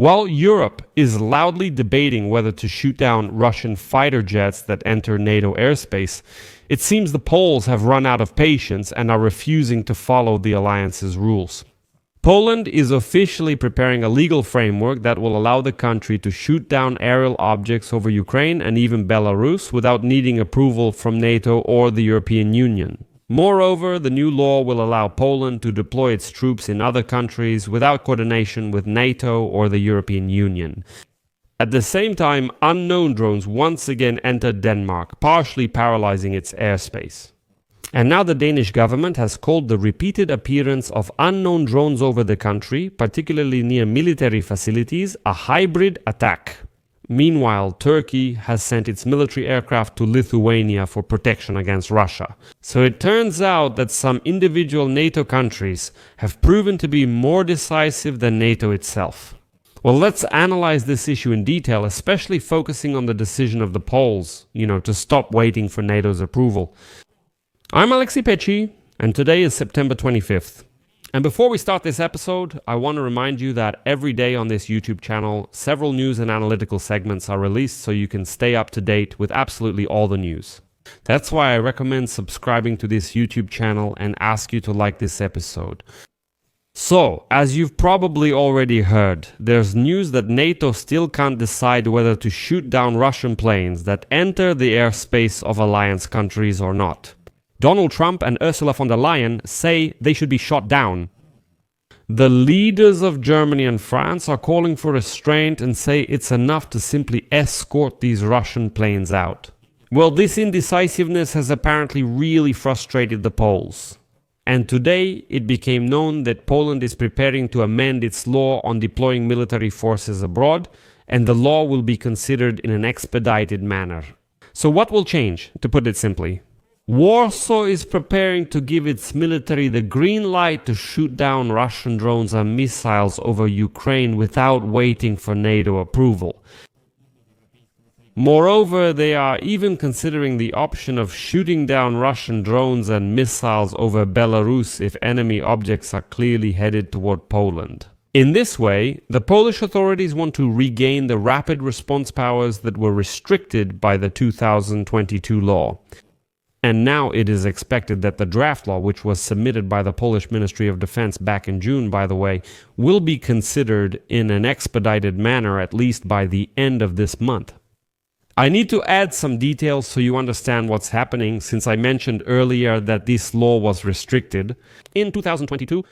While Europe is loudly debating whether to shoot down Russian fighter jets that enter NATO airspace, it seems the Poles have run out of patience and are refusing to follow the alliance's rules. Poland is officially preparing a legal framework that will allow the country to shoot down aerial objects over Ukraine and even Belarus without needing approval from NATO or the European Union. Moreover, the new law will allow Poland to deploy its troops in other countries without coordination with NATO or the European Union. At the same time, unknown drones once again entered Denmark, partially paralyzing its airspace. And now the Danish government has called the repeated appearance of unknown drones over the country, particularly near military facilities, a hybrid attack. Meanwhile, Turkey has sent its military aircraft to Lithuania for protection against Russia. So it turns out that some individual NATO countries have proven to be more decisive than NATO itself. Well, let's analyze this issue in detail, especially focusing on the decision of the Poles, to stop waiting for NATO's approval. I'm Alexei Pechi, and today is September 25th. And before we start this episode, I want to remind you that every day on this YouTube channel, several news and analytical segments are released so you can stay up to date with absolutely all the news. That's why I recommend subscribing to this YouTube channel and ask you to like this episode. So, as you've probably already heard, there's news that NATO still can't decide whether to shoot down Russian planes that enter the airspace of alliance countries or not. Donald Trump and Ursula von der Leyen say they should be shot down. The leaders of Germany and France are calling for restraint and say it's enough to simply escort these Russian planes out. Well, this indecisiveness has apparently really frustrated the Poles. And today it became known that Poland is preparing to amend its law on deploying military forces abroad, and the law will be considered in an expedited manner. So what will change, to put it simply? Warsaw is preparing to give its military the green light to shoot down Russian drones and missiles over Ukraine without waiting for NATO approval. Moreover, they are even considering the option of shooting down Russian drones and missiles over Belarus if enemy objects are clearly headed toward Poland. In this way, the Polish authorities want to regain the rapid response powers that were restricted by the 2022 law. And now it is expected that the draft law, which was submitted by the Polish Ministry of Defense back in June, by the way, will be considered in an expedited manner at least by the end of this month. I need to add some details so you understand what's happening, since I mentioned earlier that this law was restricted in 2022.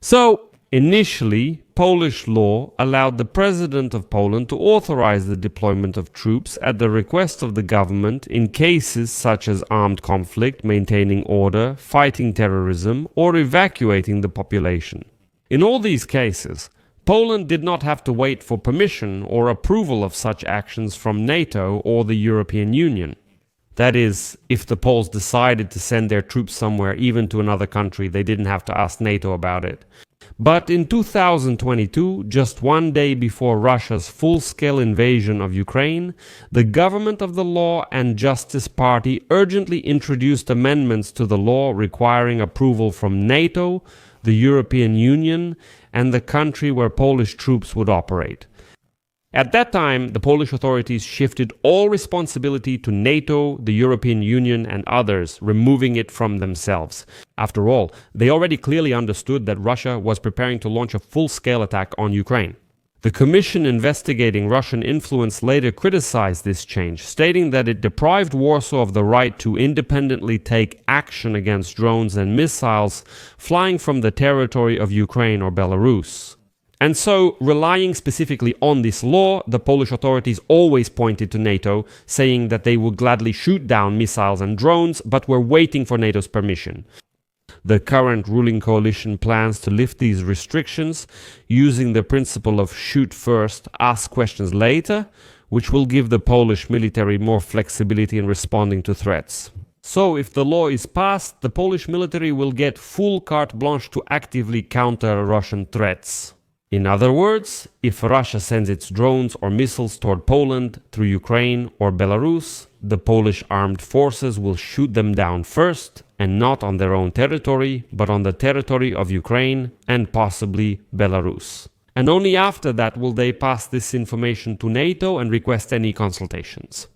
So, initially, Polish law allowed the President of Poland to authorize the deployment of troops at the request of the government in cases such as armed conflict, maintaining order, fighting terrorism, or evacuating the population. In all these cases, Poland did not have to wait for permission or approval of such actions from NATO or the European Union. That is, if the Poles decided to send their troops somewhere, even to another country, they didn't have to ask NATO about it. But in 2022, just one day before Russia's full-scale invasion of Ukraine, the government of the Law and Justice Party urgently introduced amendments to the law requiring approval from NATO, the European Union, and the country where Polish troops would operate. At that time, the Polish authorities shifted all responsibility to NATO, the European Union, and others, removing it from themselves. After all, they already clearly understood that Russia was preparing to launch a full-scale attack on Ukraine. The commission investigating Russian influence later criticized this change, stating that it deprived Warsaw of the right to independently take action against drones and missiles flying from the territory of Ukraine or Belarus. And so, relying specifically on this law, the Polish authorities always pointed to NATO, saying that they would gladly shoot down missiles and drones, but were waiting for NATO's permission. The current ruling coalition plans to lift these restrictions using the principle of shoot first, ask questions later, which will give the Polish military more flexibility in responding to threats. So, if the law is passed, the Polish military will get full carte blanche to actively counter Russian threats. In other words, if Russia sends its drones or missiles toward Poland through Ukraine or Belarus, the Polish armed forces will shoot them down first, and not on their own territory, but on the territory of Ukraine and possibly Belarus. and only after that will they pass this information to NATO and request any consultations.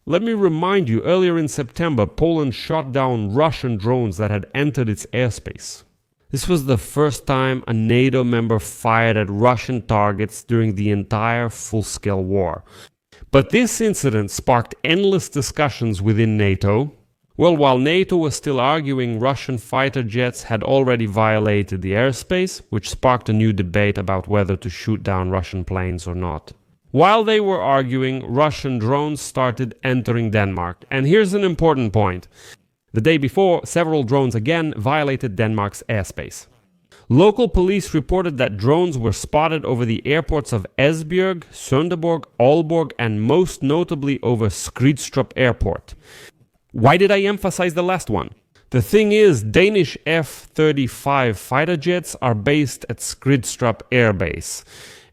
Let me remind you, earlier in September, Poland shot down Russian drones that had entered its airspace. This was the first time a NATO member fired at Russian targets during the entire full-scale war. But this incident sparked endless discussions within NATO. Well, while NATO was still arguing, Russian fighter jets had already violated the airspace, which sparked a new debate about whether to shoot down Russian planes or not. While they were arguing, Russian drones started entering Denmark. And here's an important point. The day before, several drones again violated Denmark's airspace. Local police reported that drones were spotted over the airports of Esbjerg, Sønderborg, Aalborg, and most notably over Skridstrup Airport. Why did I emphasize the last one? The thing is, Danish F-35 fighter jets are based at Skridstrup Air Base,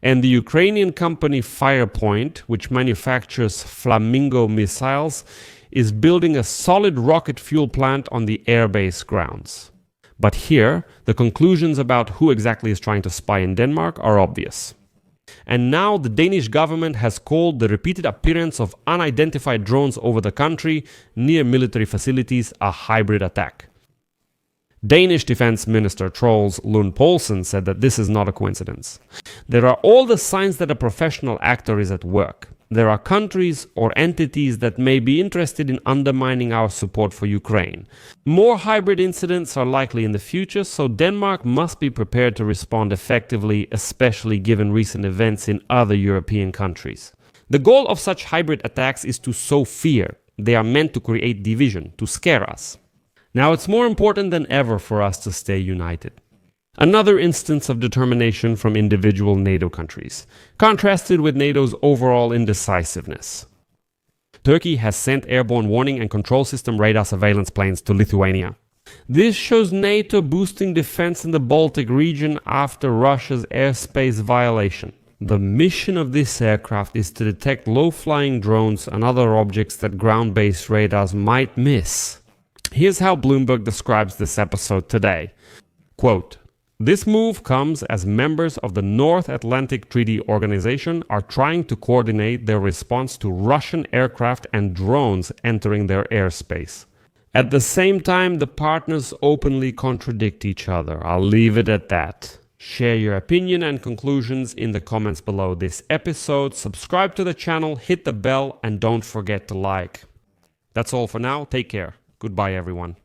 and the Ukrainian company Firepoint, which manufactures Flamingo missiles, is building a solid rocket fuel plant on the airbase grounds. But here, the conclusions about who exactly is trying to spy in Denmark are obvious. And now the Danish government has called the repeated appearance of unidentified drones over the country near military facilities a hybrid attack. Danish Defense Minister Troels Lund Poulsen said that this is not a coincidence. There are all the signs that a professional actor is at work. There are countries or entities that may be interested in undermining our support for Ukraine. More hybrid incidents are likely in the future, so Denmark must be prepared to respond effectively, especially given recent events in other European countries. The goal of such hybrid attacks is to sow fear. They are meant to create division, to scare us. Now it's more important than ever for us to stay united. Another instance of determination from individual NATO countries, contrasted with NATO's overall indecisiveness. Turkey has sent airborne warning and control system radar surveillance planes to Lithuania. This shows NATO boosting defense in the Baltic region after Russia's airspace violation. The mission of this aircraft is to detect low-flying drones and other objects that ground-based radars might miss. Here's how Bloomberg describes this episode today. Quote, "This move comes as members of the North Atlantic Treaty Organization are trying to coordinate their response to Russian aircraft and drones entering their airspace. At the same time, the partners openly contradict each other. I'll leave it at that. Share your opinion and conclusions in the comments below this episode. Subscribe to the channel, hit the bell, and don't forget to like." That's all for now. Take care. Goodbye, everyone.